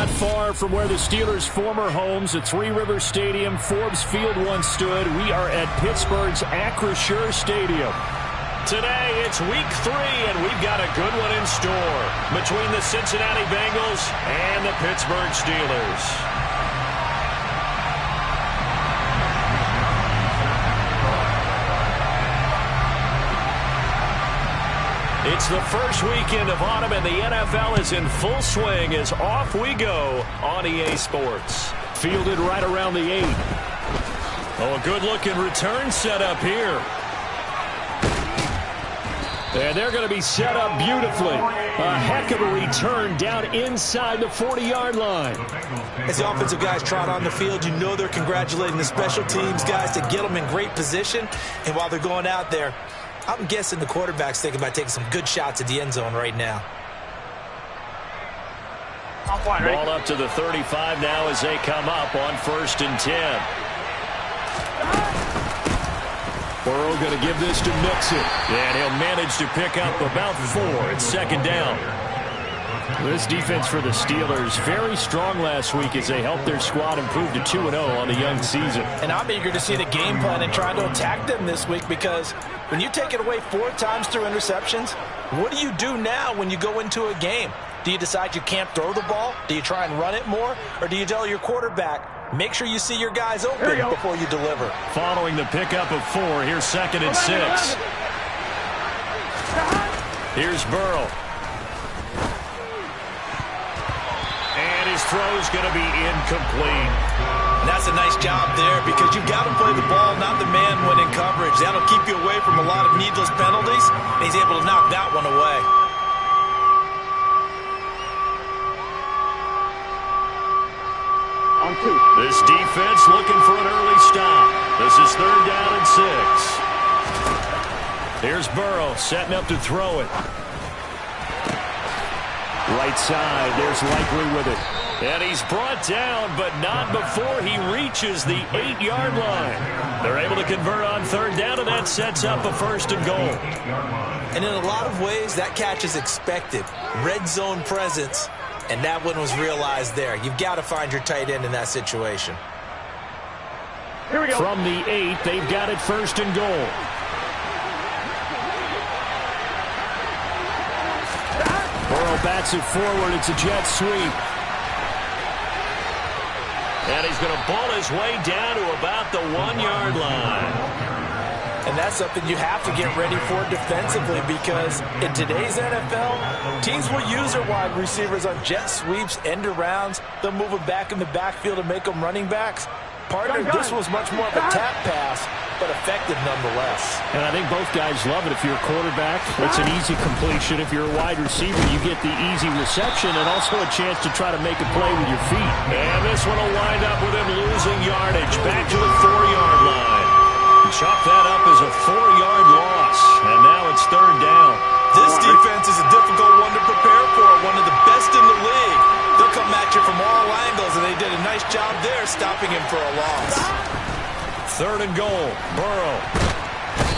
Not far from where the Steelers' former homes at Three River Stadium, Forbes Field once stood. We are at Pittsburgh's Acrisure Stadium. Today, it's week 3, and we've got a good one in store between the Cincinnati Bengals and the Pittsburgh Steelers. It's the first weekend of autumn, and the NFL is in full swing as off we go on EA Sports. Fielded right around the 8. Oh, a good-looking return set up here. And they're going to be set up beautifully. A heck of a return down inside the 40-yard line. As the offensive guys trot on the field, you know they're congratulating the special teams guys to get them in great position. And while they're going out there, I'm guessing the quarterback's thinking about taking some good shots at the end zone right now. Ball up to the 35 now as they come up on 1st and 10. Burrow going to give this to Mixon. And he'll manage to pick up about 4. It's 2nd down. This defense for the Steelers, very strong last week as they helped their squad improve to 2-0 on the young season. And I'm eager to see the game plan and try to attack them this week, because when you take it away 4 times through interceptions, what do you do now when you go into a game? Do you decide you can't throw the ball? Do you try and run it more? Or do you tell your quarterback, make sure you see your guys open before you deliver? Following the pickup of 4, here's 2nd and 6. Here's Burrow. And his throw's going to be incomplete. And that's a nice job there, because you've got to play the ball, not the man when in coverage. That'll keep you away from a lot of needless penalties, and he's able to knock that one away. This defense looking for an early stop. This is 3rd down and 6. Here's Burrow setting up to throw it. Right side, there's Likely with it. And he's brought down, but not before he reaches the 8-yard line. They're able to convert on 3rd down, and that sets up a 1st and goal. And in a lot of ways, that catch is expected. Red zone presence, and that one was realized there. You've got to find your tight end in that situation. Here we go. From the 8, they've got it 1st and goal. Burrow bats it forward. It's a jet sweep. And he's going to ball his way down to about the 1-yard line. And that's something you have to get ready for defensively, because in today's NFL, teams will use their wide receivers on jet sweeps, end arounds. They'll move them back in the backfield and make them running backs. Partner, this was much more of a tap pass, but effective nonetheless. And I think both guys love it. If you're a quarterback, it's an easy completion. If you're a wide receiver, you get the easy reception and also a chance to try to make a play with your feet. And this one will wind up with him losing yardage back to the 4-yard line. Chalk that up as a 4-yard loss, and now it's 3rd down. This defense is a difficult one to prepare for, one of the best in the league. They'll come at you from all angles, and they did a nice job there stopping him for a loss. 3rd and goal, Burrow.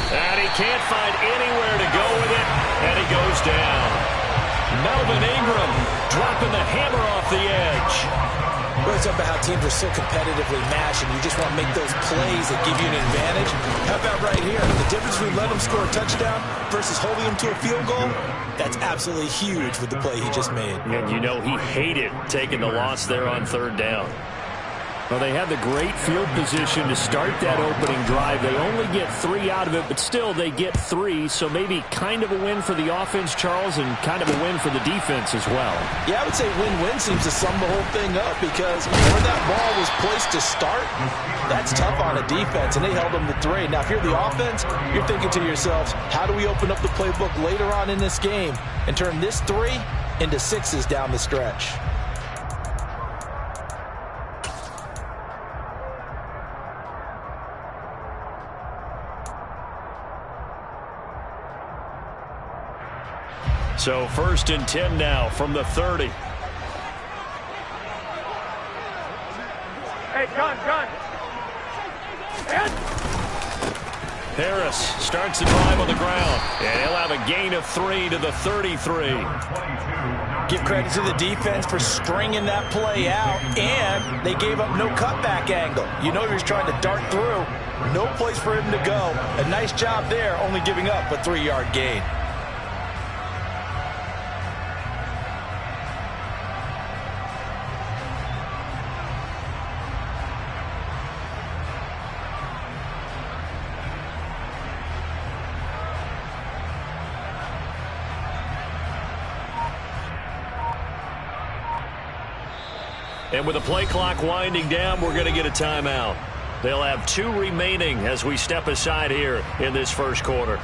And he can't find anywhere to go with it, and he goes down. Melvin Ingram dropping the hammer off the edge. Well, it's about how teams are so competitively matched, and you just want to make those plays that give you an advantage. How about right here? The difference between letting him score a touchdown versus holding him to a field goal, that's absolutely huge with the play he just made. And you know he hated taking the loss there on 3rd down. Well, they had the great field position to start that opening drive. They only get 3 out of it, but still they get 3, so maybe kind of a win for the offense, Charles, and kind of a win for the defense as well. Yeah, I would say win-win seems to sum the whole thing up, because where that ball was placed to start, that's tough on a defense, and they held them to 3. Now, if you're the offense, you're thinking to yourselves, how do we open up the playbook later on in this game and turn this 3 into 6s down the stretch? So 1st and 10 now from the 30. Hey, gun. Harris starts the drive on the ground, and he'll have a gain of 3 to the 33. Give credit to the defense for stringing that play out, and they gave up no cutback angle. You know he was trying to dart through. No place for him to go. A nice job there, only giving up a 3-yard gain. And with the play clock winding down, we're going to get a timeout. They'll have 2 remaining as we step aside here in this first quarter.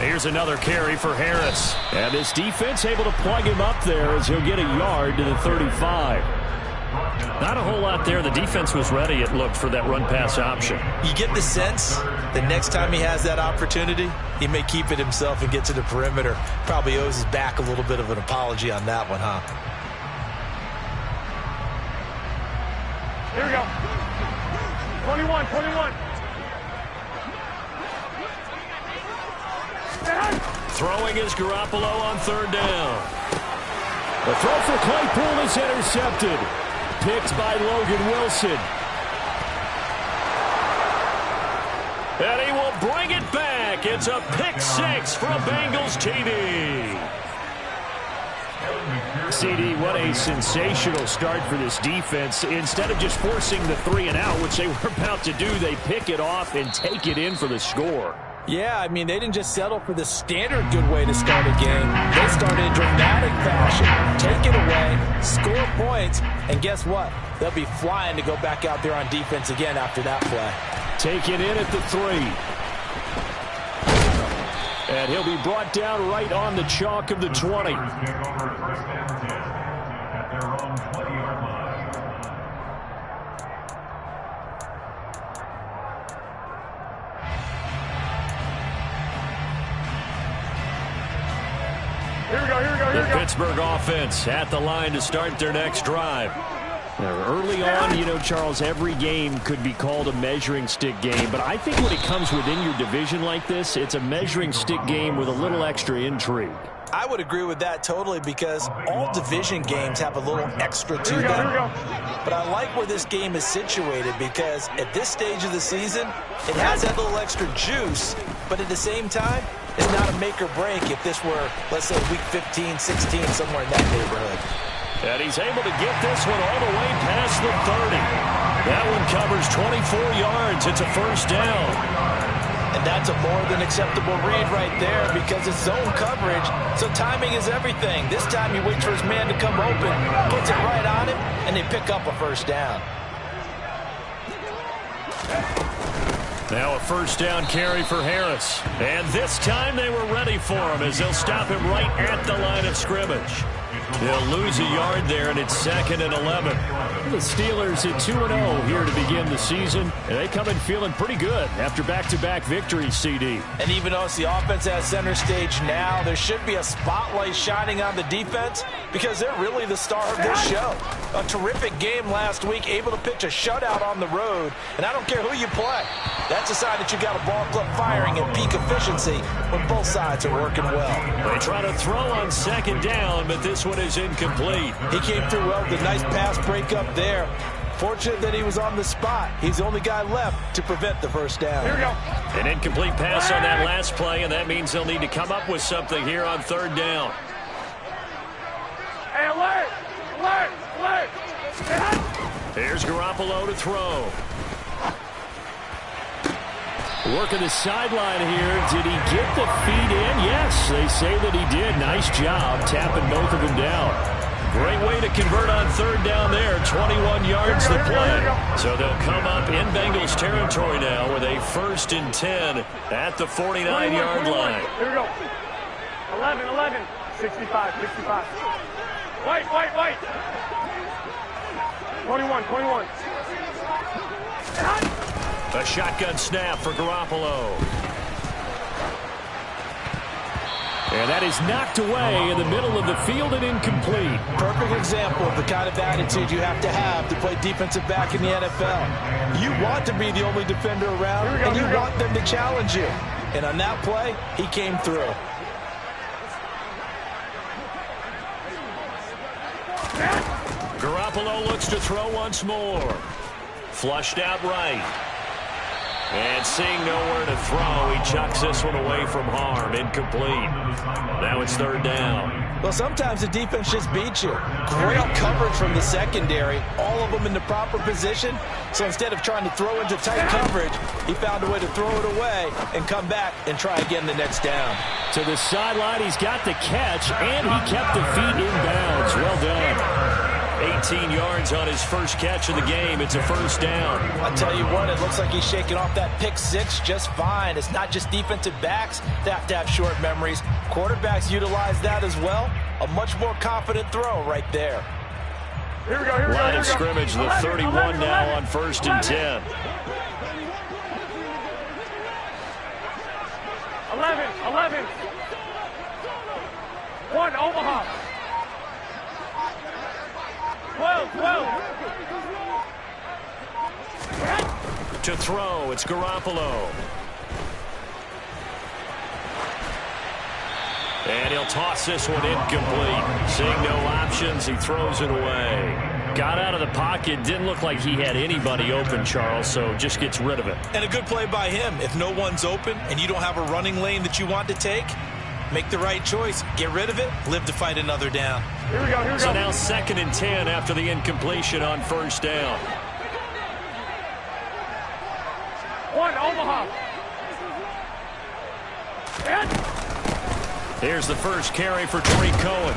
Here's another carry for Harris. And this defense able to plug him up there as he'll get a yard to the 35. Not a whole lot there. The defense was ready, it looked, for that run-pass option. You get the sense the next time he has that opportunity, he may keep it himself and get to the perimeter. Probably owes his back a little bit of an apology on that one, huh? Here we go. 21. Throwing is Garoppolo on 3rd down. The throw for Claypool is intercepted. Picked by Logan Wilson. And he will bring it back. It's a pick 6 from Bengals TD. CD, what a sensational start for this defense. Instead of just forcing the 3 and out, which they were about to do, they pick it off and take it in for the score. Yeah, I mean, they didn't just settle for the standard good way to start a game. They started in dramatic fashion. Take it away, score points, and guess what? They'll be flying to go back out there on defense again after that play. Take it in at the 3. And he'll be brought down right on the chalk of the 20. Here we go. The Pittsburgh offense at the line to start their next drive. Now, early on, you know, Charles, every game could be called a measuring stick game, but I think when it comes within your division like this, it's a measuring stick game with a little extra intrigue. I would agree with that totally because all division games have a little extra to them. But I like where this game is situated because at this stage of the season, it has that little extra juice, but at the same time, it's not a make or break if this were, let's say, week 15, 16, somewhere in that neighborhood. And he's able to get this one all the way past the 30. That one covers 24 yards. It's a first down. And that's a more than acceptable read right there because it's zone coverage, so timing is everything. This time he waits for his man to come open, puts it right on him, and they pick up a first down. Now a first down carry for Harris. And this time they were ready for him as they'll stop him right at the line of scrimmage. They'll lose a yard there, and it's 2nd and 11. The Steelers at 2-0 here to begin the season, and they come in feeling pretty good after back-to-back victories, CD. And even though it's the offense at center stage now, there should be a spotlight shining on the defense because they're really the star of this show. A terrific game last week, able to pitch a shutout on the road, and I don't care who you play. That's a sign that you got a ball club firing at peak efficiency when both sides are working well. They try to throw on 2nd down, but this one is incomplete. He came through well with a nice pass breakup there. Fortunate that he was on the spot. He's the only guy left to prevent the first down. Here we go. An incomplete pass on that last play, and that means they'll need to come up with something here on 3rd down. Hey, alert! Here's Garoppolo to throw. Working the sideline here. Did he get the feet in? Yes, they say that he did. Nice job tapping both of them down. Great way to convert on 3rd down there. 21 yards the play. So they'll come up in Bengals territory now with a 1st and 10 at the 49-yard line. Here we go. 11, 65. Wait. 21. A shotgun snap for Garoppolo. And that is knocked away in the middle of the field and incomplete. Perfect example of the kind of attitude you have to play defensive back in the NFL. You want to be the only defender around, and you want them to challenge you. And on that play, he came through. Garoppolo looks to throw once more. Flushed out right. And seeing nowhere to throw, he chucks this one away from harm. Incomplete. Now it's third down. Well, sometimes the defense just beats you. Great coverage from the secondary. All of them in the proper position. So instead of trying to throw into tight coverage, he found a way to throw it away and come back and try again the next down. To the sideline, he's got the catch, and he kept the feet in bounds. Well done. 18 yards on his first catch of the game. It's a first down. I'll tell you what, it looks like he's shaking off that pick six just fine. It's not just defensive backs that have to have short memories. Quarterbacks utilize that as well. A much more confident throw right there. Here we go. Line of scrimmage, the 31 now on first and 10. 11. 1, Omaha. 12. To throw, it's Garoppolo. And he'll toss this one incomplete. Seeing no options, he throws it away. Got out of the pocket, didn't look like he had anybody open, Charles, so just gets rid of it. And a good play by him. If no one's open and you don't have a running lane that you want to take, make the right choice. Get rid of it. Live to fight another down. Here we go. So now 2nd and 10 after the incompletion on first down. 1, Omaha. Here's the first carry for Tariq Cohen.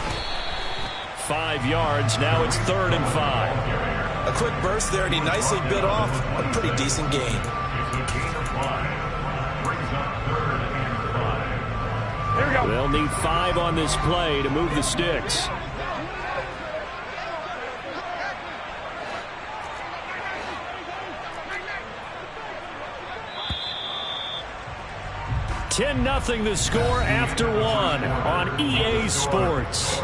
5 yards. Now it's 3rd and 5. A quick burst there, and he nicely bit off a pretty decent gain. Here we go. They'll need 5 on this play to move the sticks. $10-0 the score after 1 on EA Sports.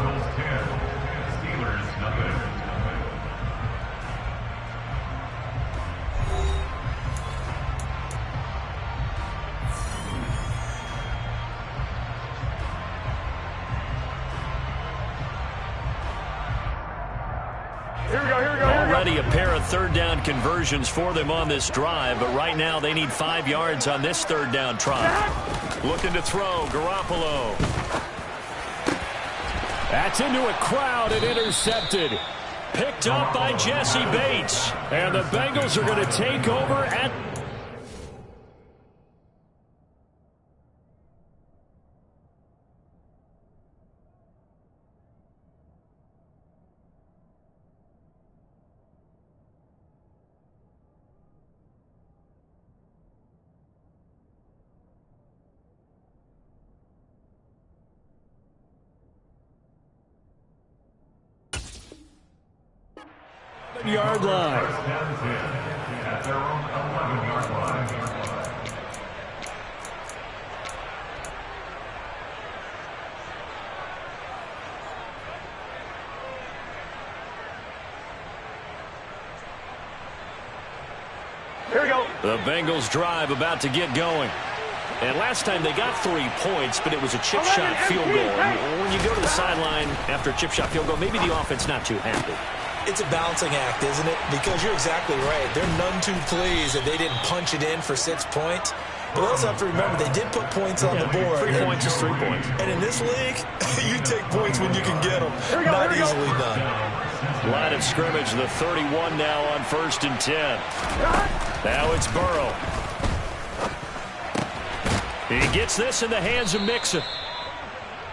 Already a pair of third down conversions for them on this drive, but right now they need 5 yards on this third down try. Looking to throw, Garoppolo. That's into a crowd and intercepted. Picked up by Jesse Bates. And the Bengals are going to take over at... yard line. At their own 11-yard line. Here we go. The Bengals drive about to get going. And last time they got 3 points, but it was a chip shot field goal. And when you go to the sideline after a chip shot field goal, maybe the offense not too happy. It's a balancing act, isn't it? Because you're exactly right. They're none too pleased that they didn't punch it in for 6 points. But also have to remember, they did put points on the board. 3 points is 3 points. And in this league, you take points when you can get them. Not easily done. Line of scrimmage, the 31 now on 1st and 10. Now it's Burrow. He gets this in the hands of Mixon.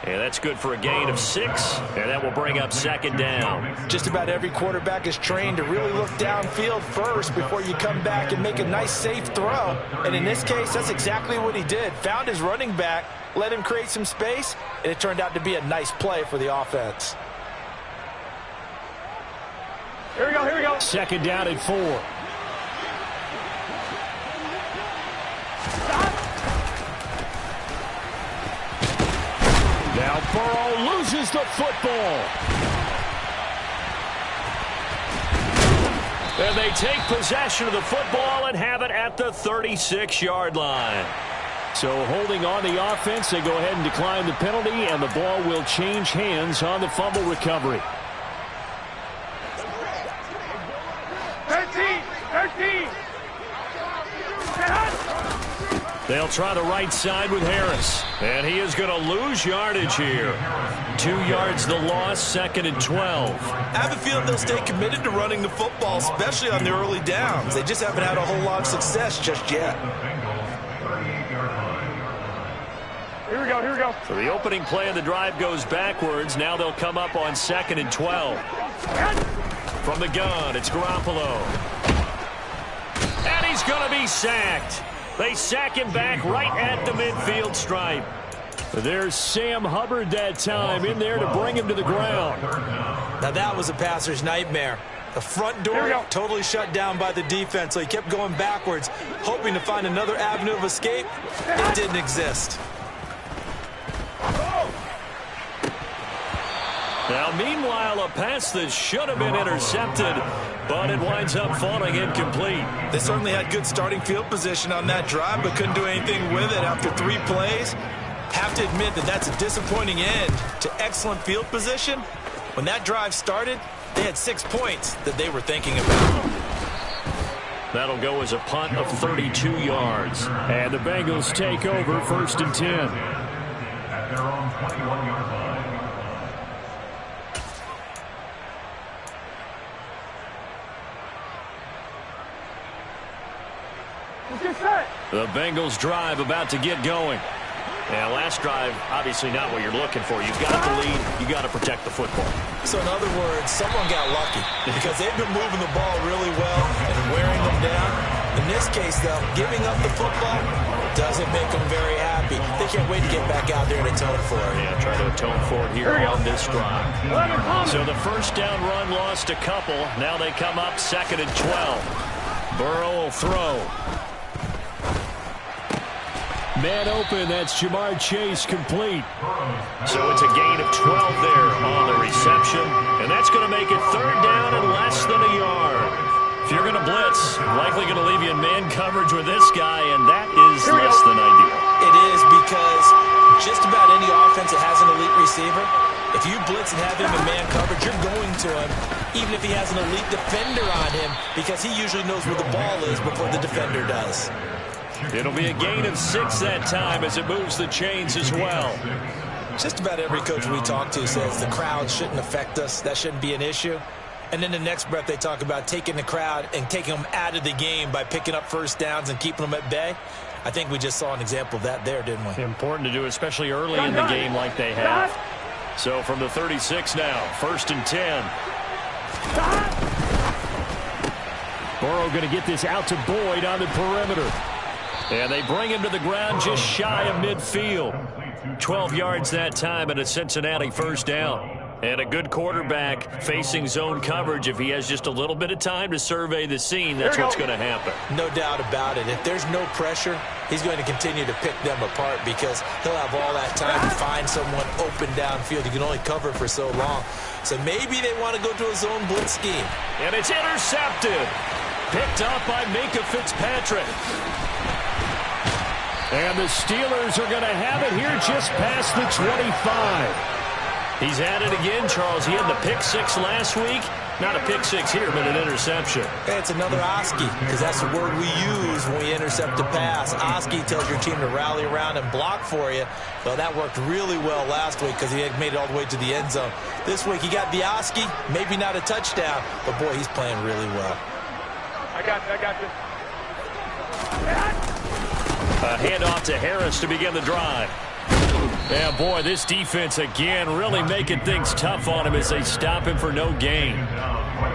And that's good for a gain of 6, and that will bring up 2nd down. Just about every quarterback is trained to really look downfield first before you come back and make a nice, safe throw. And in this case, that's exactly what he did. Found his running back, let him create some space, and it turned out to be a nice play for the offense. Here we go. 2nd down and 4. Now Burrow loses the football. And they take possession of the football and have it at the 36-yard line. So holding on the offense, they go ahead and decline the penalty, and the ball will change hands on the fumble recovery. 13. They'll try the right side with Harris. And he is going to lose yardage here. 2 yards the loss, 2nd and 12. I have a feeling they'll stay committed to running the football, especially on the early downs. They just haven't had a whole lot of success just yet. Here we go. So the opening play of the drive goes backwards. Now they'll come up on 2nd and 12. From the gun, it's Garoppolo. And he's going to be sacked. They sack him back right at the midfield stripe. There's Sam Hubbard that time in there to bring him to the ground. Now that was a passer's nightmare. The front door totally shut down by the defense, so he kept going backwards, hoping to find another avenue of escape. It didn't exist. Now, meanwhile, a pass that should have been intercepted, but it winds up falling incomplete. They certainly had good starting field position on that drive, but couldn't do anything with it after 3 plays. Have to admit that that's a disappointing end to excellent field position. When that drive started, they had 6 points that they were thinking about. That'll go as a punt of 32 yards. And the Bengals take over 1st and 10. At their own 21-yard line. The Bengals drive about to get going. Now, last drive, obviously not what you're looking for. You've got the lead. You've got to protect the football. So, in other words, someone got lucky because they've been moving the ball really well and wearing them down. In this case, though, giving up the football doesn't make them very happy. They can't wait to get back out there and atone for it. Yeah, try to atone for it here on this drive. So the first down run lost a couple. Now they come up 2nd and 12. Burrow will throw. Man open, that's Jamar Chase complete. So it's a gain of 12 there on the reception. And that's going to make it 3rd down and less than a yard. If you're going to blitz, likely going to leave you in man coverage with this guy, and that is less than ideal. It is because just about any offense that has an elite receiver, if you blitz and have him in man coverage, you're going to him, even if he has an elite defender on him, because he usually knows where the ball is before the defender does. It'll be a gain of 6 that time as it moves the chains as well. Just about every coach we talk to says the crowd shouldn't affect us. That shouldn't be an issue. And then the next breath they talk about taking the crowd and taking them out of the game by picking up first downs and keeping them at bay. I think we just saw an example of that there, didn't we? Important to do, especially early in the game like they have. So from the 36 now, 1st and 10. Burrow going to get this out to Boyd on the perimeter. And they bring him to the ground just shy of midfield. 12 yards that time and a Cincinnati 1st down. And a good quarterback facing zone coverage. If he has just a little bit of time to survey the scene, that's what's going to happen. No doubt about it. If there's no pressure, he's going to continue to pick them apart because he'll have all that time to find someone open downfield. He can only cover for so long. So maybe they want to go to a zone blitz scheme. And it's intercepted. Picked up by Minkah Fitzpatrick. And the Steelers are going to have it here just past the 25. He's at it again, Charles. He had the pick 6 last week. Not a pick 6 here, but an interception. It's another Oski, because that's the word we use when we intercept a pass. Oski tells your team to rally around and block for you. Well, that worked really well last week because he had made it all the way to the end zone. This week he got the Oski, maybe not a touchdown, but boy, he's playing really well. I got you. A handoff to Harris to begin the drive. Yeah, boy, this defense again really making things tough on him as they stop him for no gain.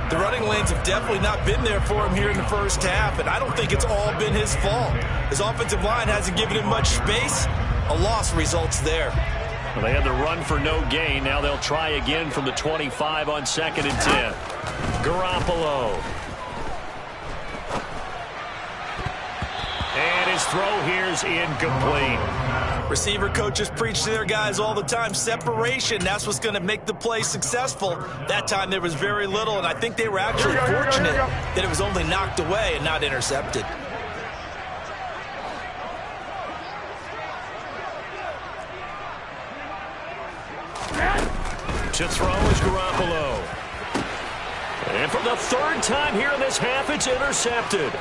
The running lanes have definitely not been there for him here in the first half, and I don't think it's all been his fault. His offensive line hasn't given him much space. A loss results there. Well, they had the run for no gain. Now they'll try again from the 25 on 2nd and 10. Garoppolo. And his throw here is incomplete. Receiver coaches preach to their guys all the time. Separation, that's what's going to make the play successful. That time there was very little, and I think they were actually fortunate that it was only knocked away and not intercepted. To throw is Garoppolo. And for the third time here in this half, it's intercepted.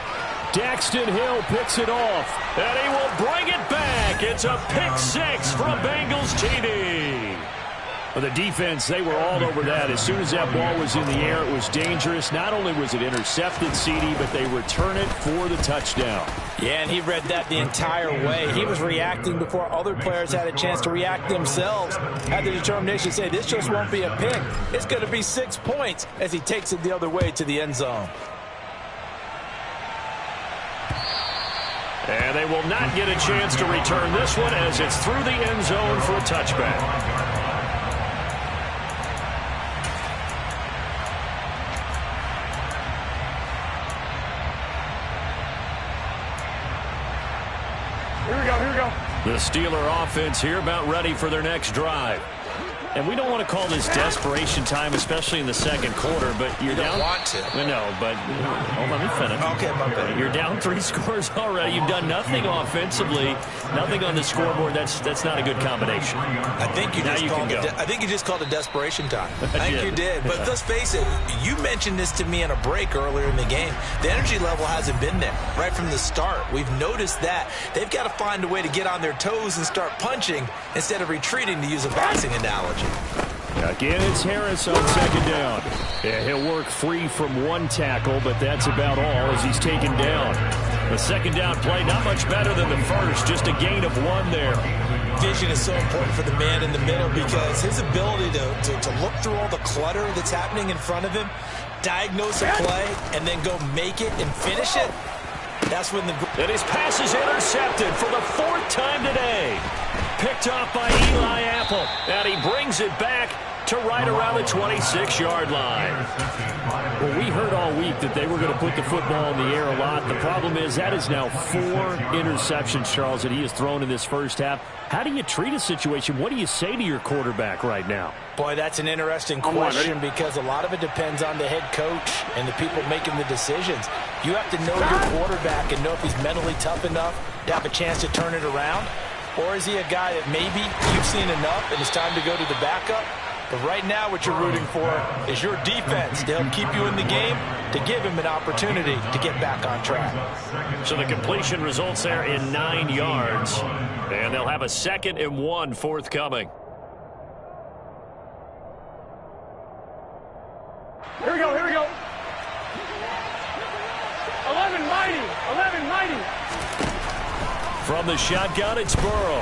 Daxton Hill picks it off, and he will bring it back. It's a pick six for a Bengals TD. Well, the defense, they were all over that. As soon as that ball was in the air, it was dangerous. Not only was it intercepted, CD, but they return it for the touchdown. Yeah, and he read that the entire way. He was reacting before other players had a chance to react themselves. Had the determination to say, this just won't be a pick. It's going to be 6 points as he takes it the other way to the end zone. And they will not get a chance to return this one as it's through the end zone for a touchback. The Steeler offense here about ready for their next drive. And we don't want to call this desperation time, especially in the second quarter, but you're down. Want to. No, but let me finish. Okay, my bad. You're down 3 scores already. You've done nothing offensively, nothing on the scoreboard. That's not a good combination. I think you just called it desperation time. I think you did. But let's face it, you mentioned this to me in a break earlier in the game. The energy level hasn't been there right from the start. We've noticed that. They've got to find a way to get on their toes and start punching instead of retreating, to use a boxing analogy. Again, it's Harris on second down. Yeah, he'll work free from one tackle, but that's about all as he's taken down. The second down play, not much better than the first, just a gain of 1 there. Vision is so important for the man in the middle because his ability to look through all the clutter that's happening in front of him, diagnose a play, and then go make it and finish it, that's when And his pass is intercepted for the 4th time today. Picked off by Eli Apple. And he brings it back to right around the 26-yard line. Well, we heard all week that they were going to put the football in the air a lot. The problem is that is now 4 interceptions, Charles, that he has thrown in this first half. How do you treat a situation? What do you say to your quarterback right now? Boy, that's an interesting question because a lot of it depends on the head coach and the people making the decisions. You have to know your quarterback and know if he's mentally tough enough to have a chance to turn it around. Or is he a guy that maybe you've seen enough and it's time to go to the backup? But right now what you're rooting for is your defense to help keep you in the game, to give him an opportunity to get back on track. So the completion results there in 9 yards. And they'll have a 2nd and 1 forthcoming. Here we go, here we go. 11 mighty, 11 mighty. From the shotgun, it's Burrow.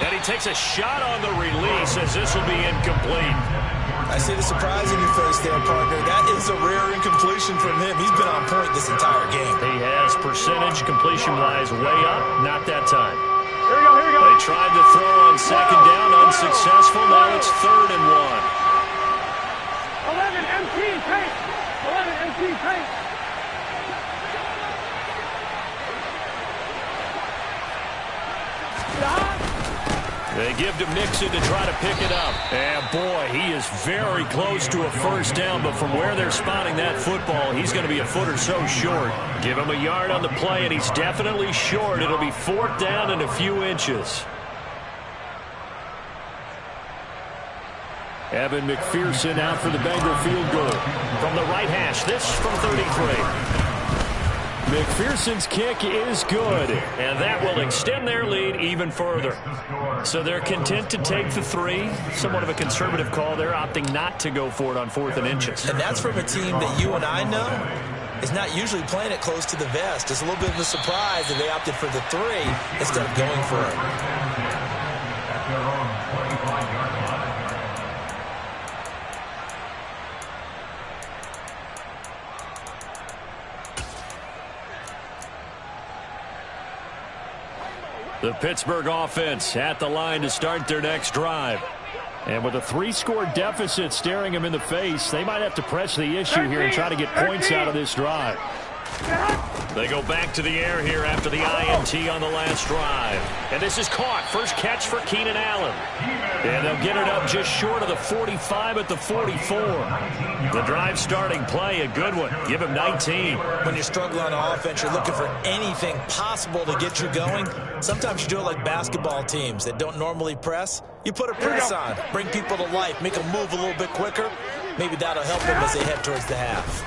And he takes a shot on the release as this will be incomplete. I see the surprise in your face there, partner. That is a rare incompletion from him. He's been on point this entire game. He has percentage completion-wise way up. Not that time. Here we go, here we go. They tried to throw on second down, unsuccessful. Now it's 3rd and 1. 11 MT paint. 11 MT paint. They give to Mixon to try to pick it up. And, boy, he is very close to a first down, but from where they're spotting that football, he's going to be a foot or so short. Give him a yard on the play, and he's definitely short. It'll be 4th down and a few inches. Evan McPherson out for the Bengal field goal. From the right hash, this from 33. McPherson's kick is good, and that will extend their lead even further. So they're content to take the 3. Somewhat of a conservative call. They're opting not to go for it on 4th and inches. And that's from a team that you and I know is not usually playing it close to the vest. It's a little bit of a surprise that they opted for the 3 instead of going for it. At their own 25-yard line. The Pittsburgh offense at the line to start their next drive. And with a 3-score deficit staring them in the face, they might have to press the issue here and try to get points out of this drive. They go back to the air here after the INT on the last drive. And this is caught. First catch for Keenan Allen. And they'll get it up just short of the 45 at the 44. The drive starting play, a good one. Give him 19. When you're struggling on offense, you're looking for anything possible to get you going. Sometimes you do it like basketball teams that don't normally press. You put a press on, bring people to life, make them move a little bit quicker. Maybe that'll help them as they head towards the half.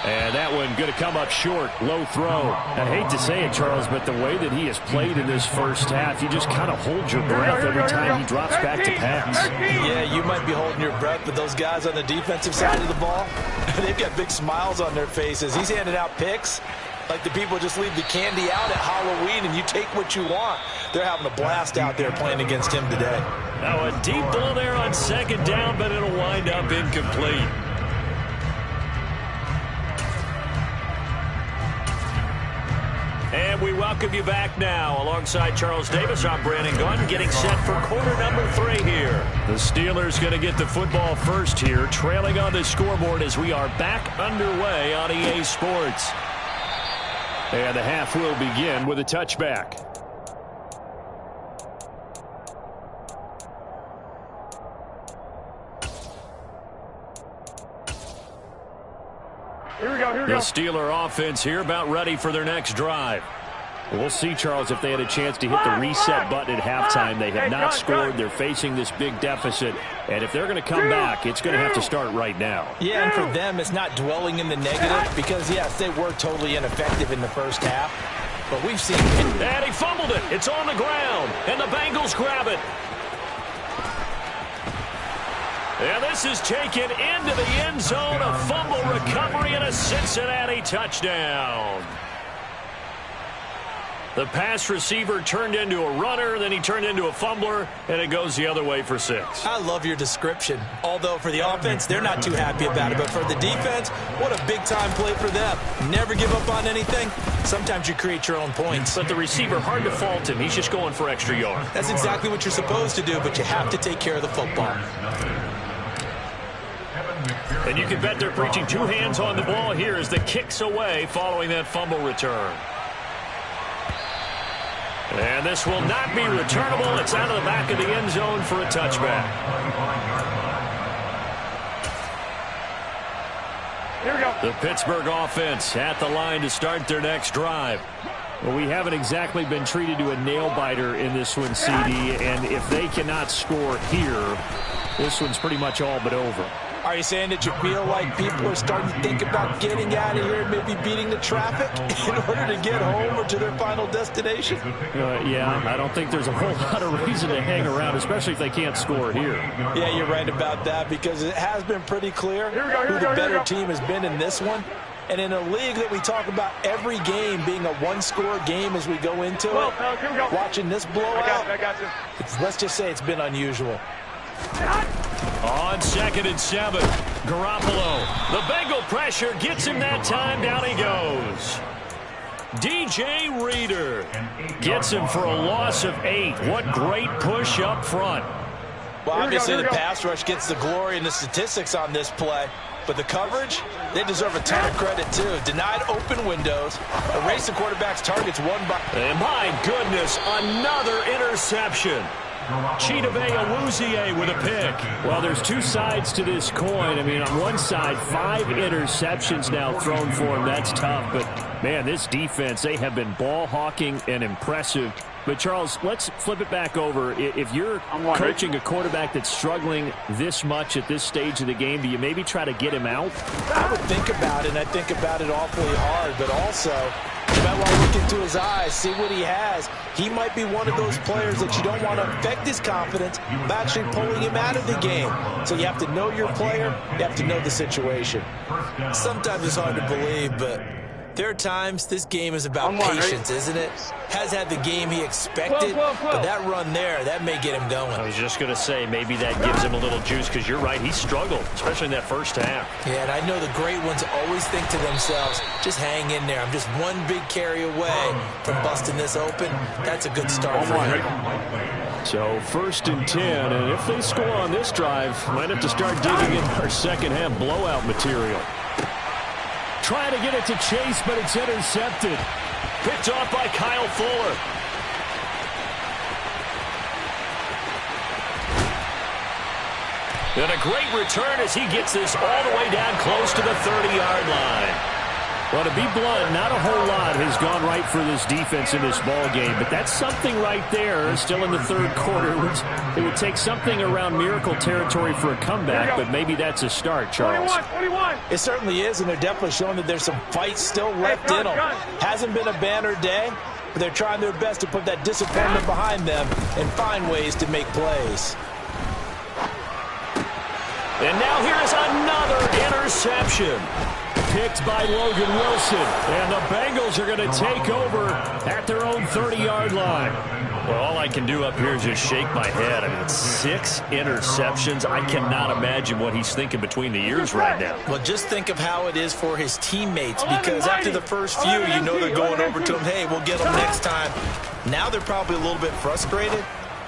And that one going to come up short. Low throw. I hate to say it, Charles, but the way that he has played in this first half, you just kind of hold your breath every time he drops back to pass. Yeah, you might be holding your breath, but those guys on the defensive side of the ball, they've got big smiles on their faces. He's handing out picks like the people just leave the candy out at Halloween and you take what you want. They're having a blast out there playing against him today. Now a deep ball there on second down, but it'll wind up incomplete. And we welcome you back now. Alongside Charles Davis, I'm Brandon Gunn, getting set for quarter number 3 here. The Steelers going to get the football first here, trailing on the scoreboard as we are back underway on EA Sports. And the half will begin with a touchback. Here we go, here we The go. Steeler offense here about ready for their next drive. We'll see, Charles, if they had a chance to hit the reset button at halftime. They have not scored. They're facing this big deficit. And if they're going to come back, it's going to have to start right now. Yeah, and for them, it's not dwelling in the negative because, yes, they were totally ineffective in the first half. But we've seen... And he fumbled it. It's on the ground. And the Bengals grab it. And this is taken into the end zone. A fumble recovery and a Cincinnati touchdown. The pass receiver turned into a runner, then he turned into a fumbler, and it goes the other way for 6. I love your description. Although for the offense, they're not too happy about it. But for the defense, what a big-time play for them. Never give up on anything. Sometimes you create your own points. But the receiver, hard to fault him. He's just going for extra yard. That's exactly what you're supposed to do, but you have to take care of the football. And you can bet they're preaching 2 hands on the ball here as the kick's away following that fumble return. And this will not be returnable. It's out of the back of the end zone for a touchback. Here we go. The Pittsburgh offense at the line to start their next drive. Well, we haven't exactly been treated to a nail-biter in this one, CD, and if they cannot score here, this one's pretty much all but over. Are you saying that you feel like people are starting to think about getting out of here and maybe beating the traffic in order to get home or to their final destination? Yeah, I don't think there's a whole lot of reason to hang around, especially if they can't score here. Yeah, you're right about that because it has been pretty clear who the better team has been in this one. And in a league that we talk about every game being a one-score game as we go into it, watching this blowout, I got you. let's just say it's been unusual. On 2nd and 7, Garoppolo. The Bengal pressure gets him that time. Down he goes. DJ Reader gets him for a loss of 8. What great push up front. Well, obviously the pass rush gets the glory and the statistics on this play. But the coverage, they deserve a ton of credit, too. Denied open windows. Erased the quarterback's targets one by... And my goodness, another interception. Chidobe Awuzie with a pick. Well, there's 2 sides to this coin. I mean, on one side, 5 interceptions now thrown for him. That's tough. But, man, this defense, they have been ball hawking and impressive. But, Charles, let's flip it back over. If you're coaching a quarterback that's struggling this much at this stage of the game, do you maybe try to get him out? I would think about it, and I think about it awfully hard. But also, you might want to look into his eyes, see what he has. He might be one of those players that you don't want to affect his confidence by actually pulling him out of the game. So you have to know your player. You have to know the situation. Sometimes it's hard to believe, but there are times this game is about patience, isn't it? Has had the game he expected, but that run there, that may get him going. I was just going to say, maybe that gives him a little juice, because you're right, he struggled, especially in that first half. Yeah, and I know the great ones always think to themselves, just hang in there. I'm just one big carry away from busting this open. That's a good start for him. So 1st and 10, and if they score on this drive, might have to start digging in our second half blowout material. Trying to get it to Chase, but it's intercepted. Picked off by Kyle Fuller. And a great return as he gets this all the way down close to the 30-yard line. Well, to be blunt, not a whole lot has gone right for this defense in this ball game, but that's something right there. Still in the third quarter. It would take something around miracle territory for a comeback, but maybe that's a start, Charles. 21. It certainly is, and they're definitely showing that there's some fight still left in them. Hasn't been a banner day, but they're trying their best to put that disappointment behind them and find ways to make plays. And now here is another interception. Picked by Logan Wilson. And the Bengals are going to take over at their own 30-yard line. Well, all I can do up here is just shake my head. I mean, it's 6 interceptions. I cannot imagine what he's thinking between the ears right now. Well, just think of how it is for his teammates, because after the first few, you know they're going over to him, hey, we'll get them next time. Now they're probably a little bit frustrated.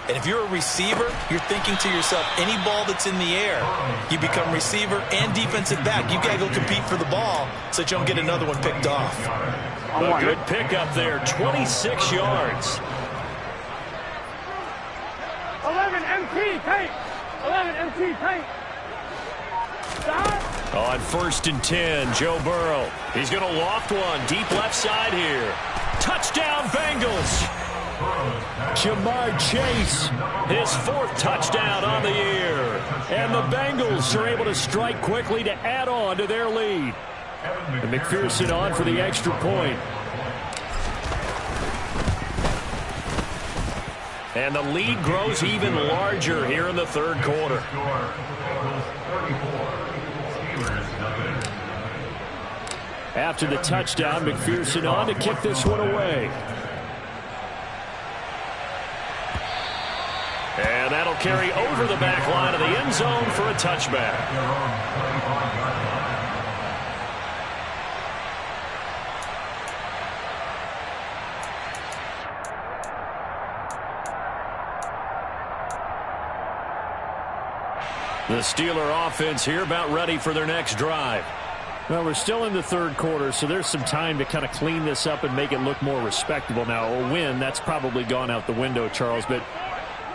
And if you're a receiver, you're thinking to yourself, any ball that's in the air, you become receiver and defensive back. You've got to go compete for the ball so that you don't get another one picked off. A good pickup there, 26 yards. 11 MT tape. 11 MT tape. Stop. On 1st and 10, Joe Burrow. He's going to loft one deep left side here. Touchdown, Bengals. Jamar Chase, his 4th touchdown on the year. And the Bengals are able to strike quickly to add on to their lead. And McPherson on for the extra point. And the lead grows even larger here in the third quarter. After the touchdown, McPherson on to kick this one away. And that'll carry over the back line of the end zone for a touchback. The Steeler offense here about ready for their next drive. Well, we're still in the third quarter, so there's some time to kind of clean this up and make it look more respectable. Now, a win, that's probably gone out the window, Charles, but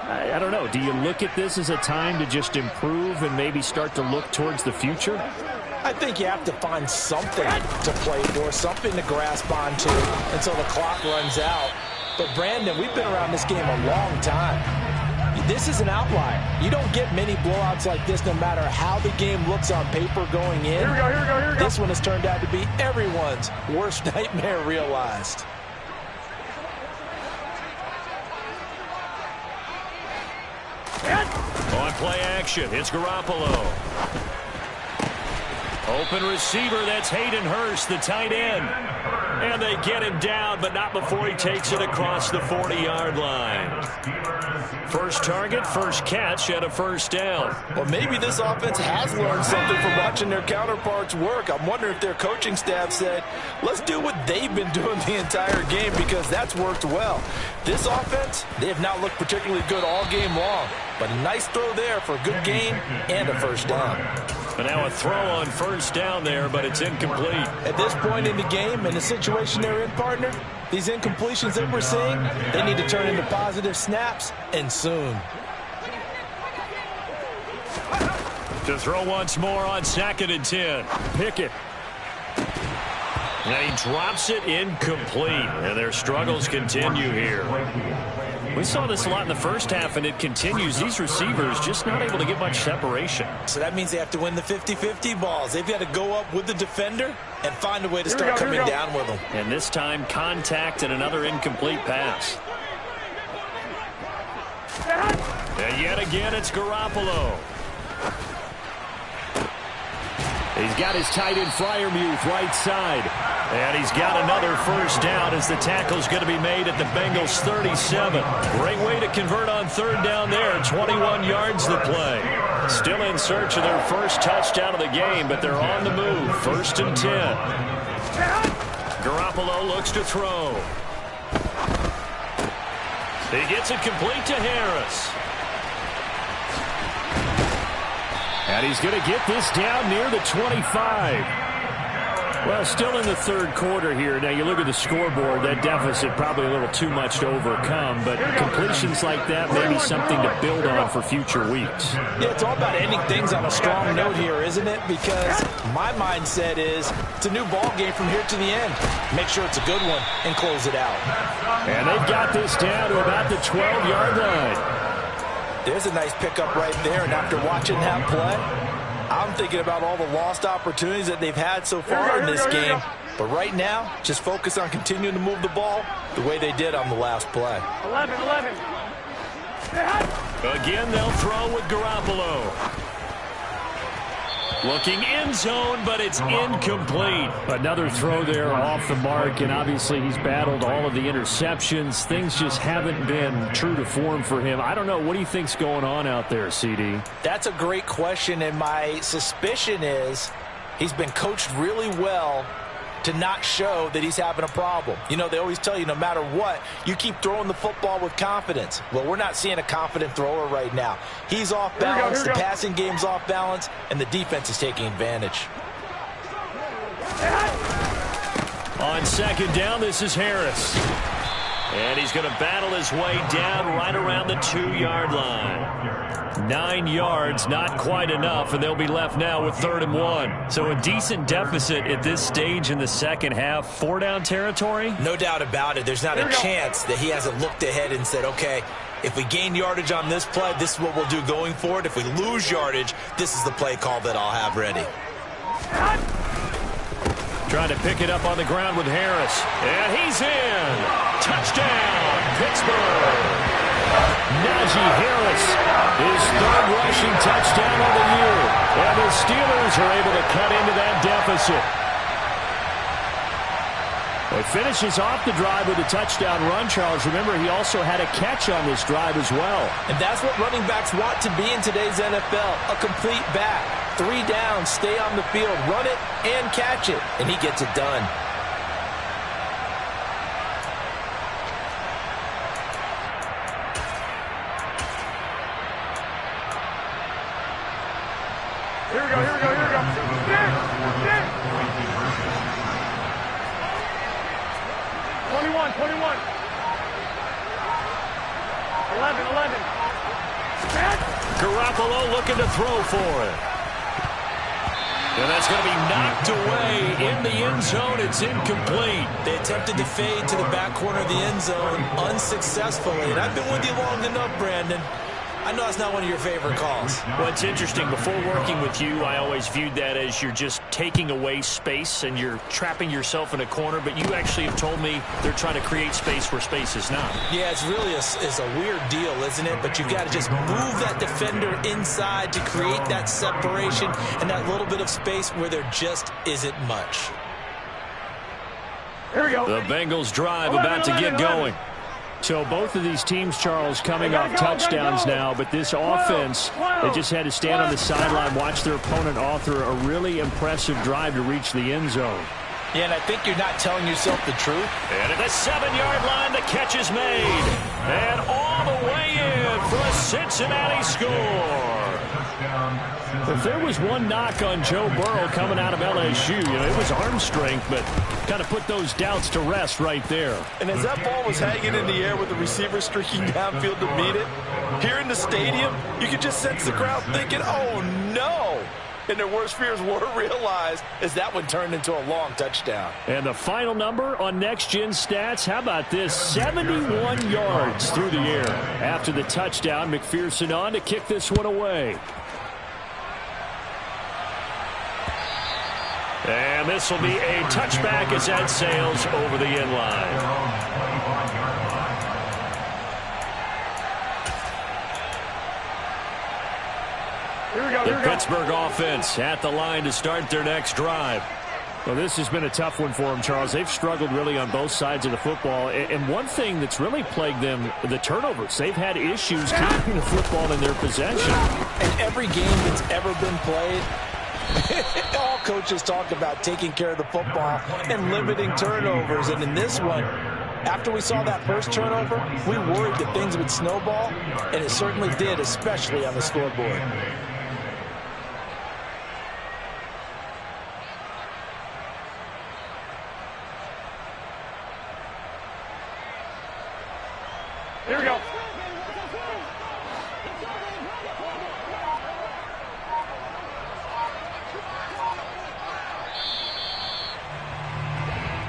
I don't know. Do you look at this as a time to just improve and maybe start to look towards the future? I think you have to find something to play for, something to grasp onto until the clock runs out. But, Brandon, we've been around this game a long time. This is an outlier. You don't get many blowouts like this no matter how the game looks on paper going in. Here we go, here we go, here we go. This one has turned out to be everyone's worst nightmare realized. On play action, it's Garoppolo. Open receiver, that's Hayden Hurst, the tight end. And they get him down, but not before he takes it across the 40-yard line. First target, first catch, and a first down. Well, maybe this offense has learned something from watching their counterparts work. I'm wondering if their coaching staff said, let's do what they've been doing the entire game, because that's worked well. This offense, they have not looked particularly good all game long, but a nice throw there for a good gain and a first down. And now a throw on first down there, but it's incomplete. At this point in the game, in the situation they're in, partner, these incompletions that we're seeing, they need to turn into positive snaps, and soon. To throw once more on 2nd and 10. Pickett. And he drops it incomplete. And their struggles continue here. We saw this a lot in the first half, and it continues. These receivers just not able to get much separation. So that means they have to win the 50-50 balls. They've got to go up with the defender and find a way to start coming down with them. And this time, contact and another incomplete pass. And yet again, it's Garoppolo. He's got his tight end Freiermuth right side. And he's got another first down as the tackle's going to be made at the Bengals 37. Great way to convert on third down there. 21 yards to play. Still in search of their first touchdown of the game, but they're on the move. 1st and 10. Garoppolo looks to throw. He gets it complete to Harris. And he's going to get this down near the 25. Well, still in the third quarter here. Now, you look at the scoreboard, that deficit probably a little too much to overcome, but completions like that may be something to build on for future weeks. Yeah, it's all about ending things on a strong note here, isn't it? Because my mindset is it's a new ball game from here to the end. Make sure it's a good one and close it out. And they've got this down to about the 12-yard line. There's a nice pickup right there, and after watching that play, I'm thinking about all the lost opportunities that they've had so far in this game. But right now, just focus on continuing to move the ball the way they did on the last play. 11. Again, they'll throw with Garoppolo. Looking end zone, but it's incomplete. Another throw there off the mark, and obviously he's battled all of the interceptions. Things just haven't been true to form for him. I don't know. What do you think's going on out there, CD? That's a great question, and my suspicion is he's been coached really well to not show that he's having a problem. You know, they always tell you no matter what, you keep throwing the football with confidence. Well, we're not seeing a confident thrower right now. He's off balance, the passing game's off balance, and the defense is taking advantage. On second down, this is Harris. And he's going to battle his way down right around the 2-yard line. 9 yards, not quite enough, and they'll be left now with 3rd and 1. So a decent deficit at this stage in the second half. 4-down territory? No doubt about it. There's not a chance that he hasn't looked ahead and said, okay, if we gain yardage on this play, this is what we'll do going forward. If we lose yardage, this is the play call that I'll have ready. Trying to pick it up on the ground with Harris. And he's in. Touchdown, Pittsburgh. Najee Harris, his 3rd rushing touchdown of the year. And the Steelers are able to cut into that deficit. He finishes off the drive with a touchdown run, Charles. Remember, he also had a catch on this drive as well. And that's what running backs want to be in today's NFL, a complete back. 3 downs, stay on the field, run it, and catch it. And he gets it done. Here we go. 21. 11. Garoppolo looking to throw for it. And that's going to be knocked away in the end zone. It's incomplete. They attempted to fade to the back corner of the end zone unsuccessfully. And I've been with you long enough, Brandon. I know it's not one of your favorite calls. Well, it's interesting. Before working with you, I always viewed that as you're just taking away space and you're trapping yourself in a corner. But you actually have told me they're trying to create space where space is not. Yeah, it's really a weird deal, isn't it? But you've got to just move that defender inside to create that separation and that little bit of space where there just isn't much. Here we go. The Bengals drive about to get going. So both of these teams, Charles, coming off touchdowns now, but this offense, they just had to stand on the sideline, watch their opponent author a really impressive drive to reach the end zone. Yeah, and I think you're not telling yourself the truth. And at the 7-yard line, the catch is made. And all the way in for a Cincinnati score. If there was one knock on Joe Burrow coming out of LSU, it was arm strength, but kind of put those doubts to rest right there. And as that ball was hanging in the air with the receiver streaking downfield to meet it, here in the stadium, you could just sense the crowd thinking, oh, no. And their worst fears were realized as that one turned into a long touchdown. And the final number on Next Gen Stats, how about this? 71 yards through the air. After the touchdown, McPherson on to kick this one away. And this will be a touchback as that sails over the end line. The Pittsburgh offense at the line to start their next drive. Well, this has been a tough one for them, Charles. They've struggled really on both sides of the football. And one thing that's really plagued them, the turnovers. They've had issues keeping the football in their possession. And every game that's ever been played, all coaches talk about taking care of the football and limiting turnovers. And in this one, After we saw that first turnover, we worried that things would snowball, and it certainly did, especially on the scoreboard. Here we go.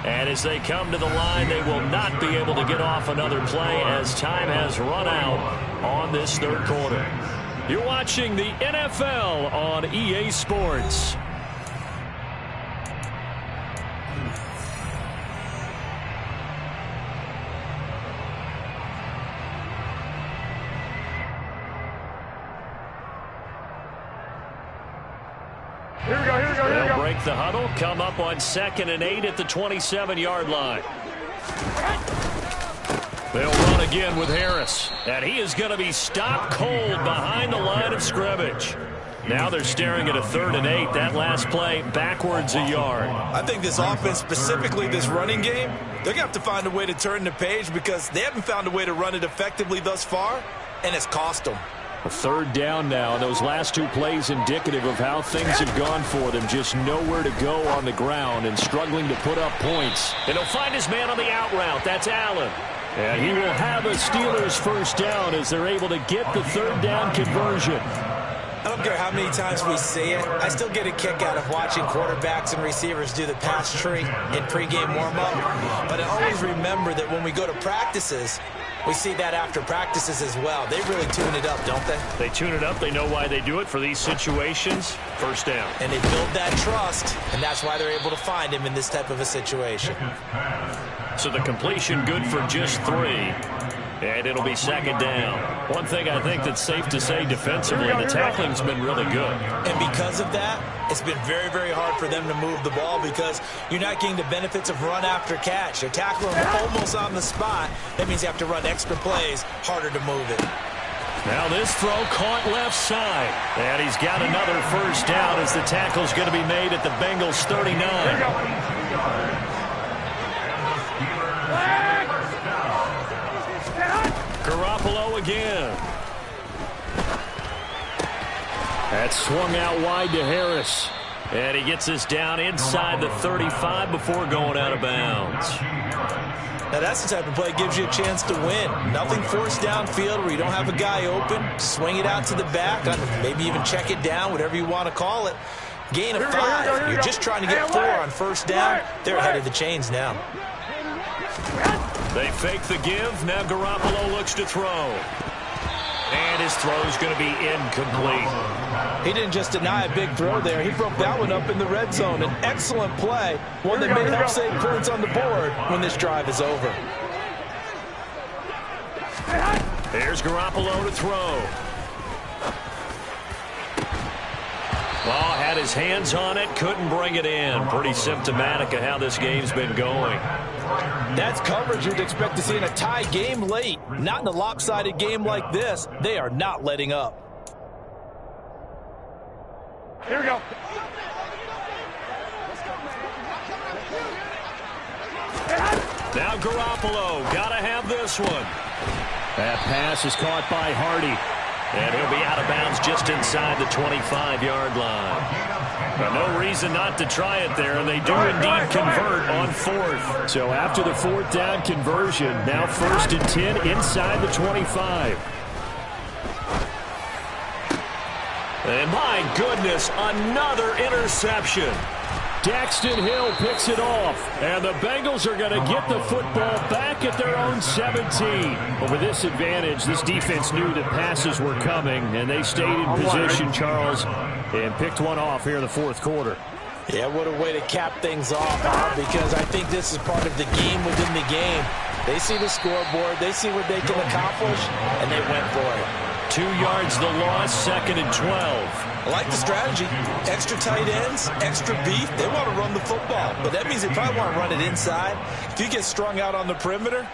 And as they come to the line, they will not be able to get off another play as time has run out on this third quarter. You're watching the NFL on EA Sports. Here we go, here we go, here we They'll go. break the huddle, come up on 2nd and 8 at the 27-yard line. They'll run again with Harris. And he is going to be stopped cold behind the line of scrimmage. Now they're staring at a 3rd and 8. That last play backwards a yard. I think this offense, specifically this running game, they're going to have to find a way to turn the page because they haven't found a way to run it effectively thus far, and it's cost them. A 3rd down now. Those last 2 plays indicative of how things have gone for them. Just nowhere to go on the ground and struggling to put up points. And he'll find his man on the out route. That's Allen. And he will have a Steelers first down as they're able to get the 3rd down conversion. I don't care how many times we see it. I still get a kick out of watching quarterbacks and receivers do the pass tree in pregame warm-up. But I always remember that when we go to practices, we see that after practices as well. They really tune it up, don't they? They tune it up. They know why they do it for these situations. First down. And they build that trust, and that's why they're able to find him in this type of a situation. So the completion good for just 3. And it'll be 2nd down. One thing I think that's safe to say defensively, the tackling's been really good. And because of that, it's been very, very hard for them to move the ball because you're not getting the benefits of run after catch. You're tackling them almost on the spot. That means you have to run extra plays, harder to move it. Now this throw caught left side. And he's got another first down as the tackle's going to be made at the Bengals 39. Garoppolo again. That's swung out wide to Harris. And he gets this down inside the 35 before going out of bounds. Now that's the type of play that gives you a chance to win. Nothing forced downfield where you don't have a guy open. Swing it out to the back, maybe even check it down, whatever you want to call it. Gain of 5. You're just trying to get 4 on first down. They're ahead of the chains now. They fake the give. Now Garoppolo looks to throw. And his throw's going to be incomplete. He didn't just deny a big throw there. He broke that one up in the red zone. An excellent play. One that may help save points on the board when this drive is over. Here's Garoppolo to throw. Well, had his hands on it, couldn't bring it in. Pretty symptomatic of how this game's been going. That's coverage you'd expect to see in a tie game late. Not in a lopsided game like this. They are not letting up. Here we go. Now Garoppolo, gotta have this one. That pass is caught by Hardy. And he'll be out of bounds just inside the 25-yard line. But no reason not to try it there, and they do indeed convert on 4th. So after the 4th down conversion, now 1st and 10 inside the 25. And my goodness, another interception. Daxton Hill picks it off, and the Bengals are going to get the football back at their own 17. But with this advantage, this defense knew that passes were coming, and they stayed in position, Charles, and picked one off here in the 4th quarter. Yeah, what a way to cap things off, Bob, because I think this is part of the game within the game. They see the scoreboard, they see what they can accomplish, and they went for it. 2 yards the loss, 2nd and 12. I like the strategy. Extra tight ends, extra beef. They want to run the football, but that means they probably want to run it inside. If you get strung out on the perimeter,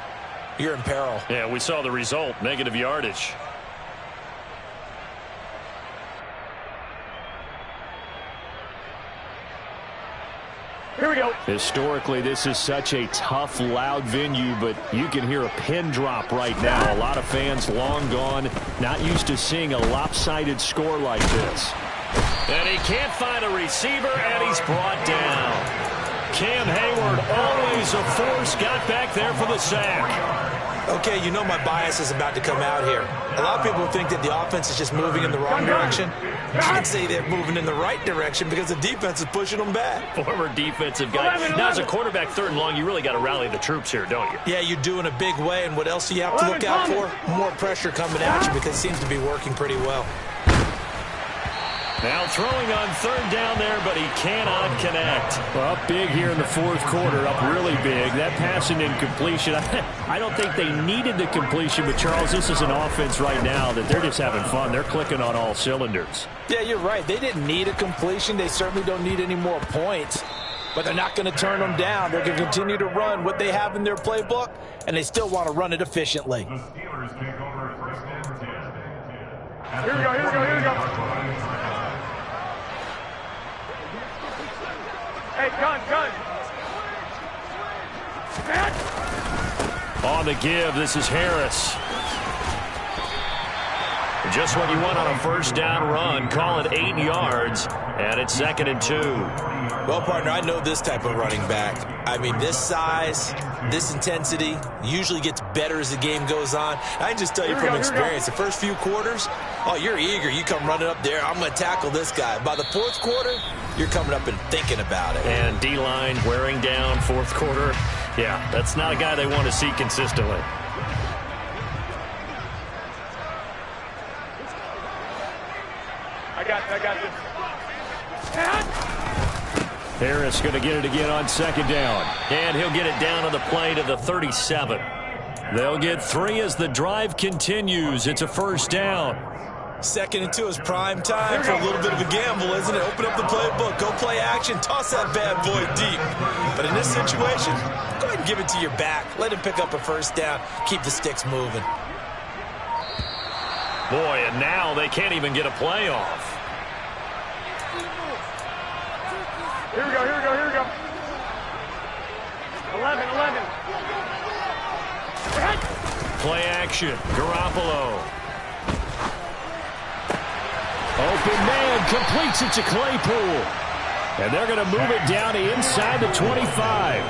you're in peril. Yeah, we saw the result, negative yardage. Here we go. Historically, this is such a tough, loud venue, but you can hear a pin drop right now. A lot of fans long gone, not used to seeing a lopsided score like this. And he can't find a receiver, and he's brought down. Cam Hayward, always a force, got back there for the sack. Okay, you know my bias is about to come out here. A lot of people think that the offense is just moving in the wrong direction. I'd say they're moving in the right direction because the defense is pushing them back. Former defensive guy. Now, as a quarterback, 3rd and long, you really got to rally the troops here, don't you? Yeah, you do in a big way, and what else do you have to look out for? More pressure coming at you because it seems to be working pretty well. Now throwing on 3rd down there, but he cannot connect. Well, up big here in the 4th quarter, up really big. That passing incompletion, I don't think they needed the completion, but Charles, this is an offense right now that they're just having fun. They're clicking on all cylinders. Yeah, you're right. They didn't need a completion. They certainly don't need any more points, but they're not going to turn them down. They're going to continue to run what they have in their playbook, and they still want to run it efficiently. The Steelers take over 1st and 10. Here we go, here we go, here we go. Hey, gun. On the give, this is Harris. Just what you want on a 1st down run. Call it 8 yards, and it's 2nd and 2. Well, partner, I know this type of running back. I mean, this size, this intensity usually gets better as the game goes on. I can just tell you from experience, the first few quarters, oh, you're eager. You come running up there, I'm going to tackle this guy. By the 4th quarter, you're coming up and thinking about it. And D-line wearing down 4th quarter. Yeah, that's not a guy they want to see consistently. I got this. Harris going to get it again on 2nd down. And he'll get it down on the play to the 37. They'll get 3 as the drive continues. It's a 1st down. 2nd and 2 is prime time for a little bit of a gamble, isn't it? Open up the playbook, go play action, toss that bad boy deep. But in this situation, go ahead and give it to your back. Let him pick up a 1st down. Keep the sticks moving. Boy, and now they can't even get a play off. Here we go. 11. Play action. Garoppolo. Open man completes it to Claypool. And they're going to move it down to inside the 25.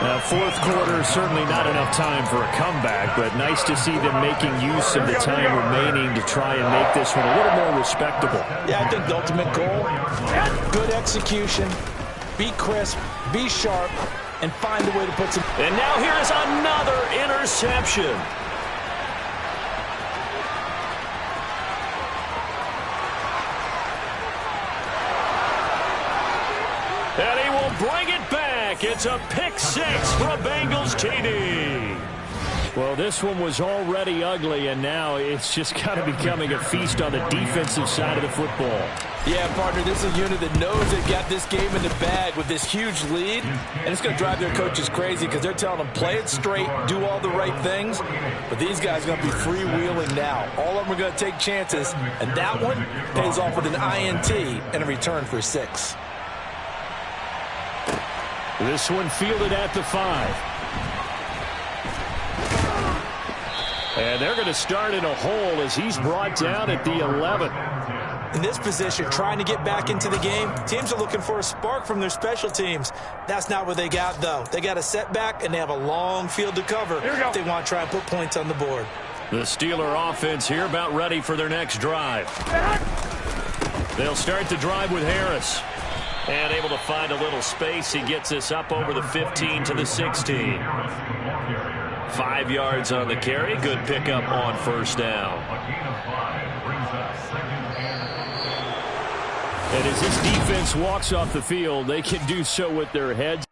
Now, 4th quarter, certainly not enough time for a comeback, but nice to see them making use of the time remaining to try and make this one a little more respectable. Yeah, I think the ultimate goal, good execution, be crisp, be sharp, and find a way to put some... And now here is another interception. And he will bring it back. It's a pick 6 for a Bengals TD. Well, this one was already ugly, and now it's just kind of becoming a feast on the defensive side of the football. Yeah, partner, this is a unit that knows they've got this game in the bag with this huge lead, and it's going to drive their coaches crazy because they're telling them play it straight, do all the right things, but these guys are going to be freewheeling now. All of them are going to take chances, and that one pays off with an INT and a return for 6. This one fielded at the 5. And they're going to start in a hole as he's brought down at the 11. In this position, trying to get back into the game, teams are looking for a spark from their special teams. That's not what they got, though. They got a setback, and they have a long field to cover if they want to try and put points on the board. The Steeler offense here about ready for their next drive. They'll start the drive with Harris. And able to find a little space. He gets this up over the 15 to the 16. 5 yards on the carry. Good pickup on 1st down. And as this defense walks off the field, they can do so with their heads.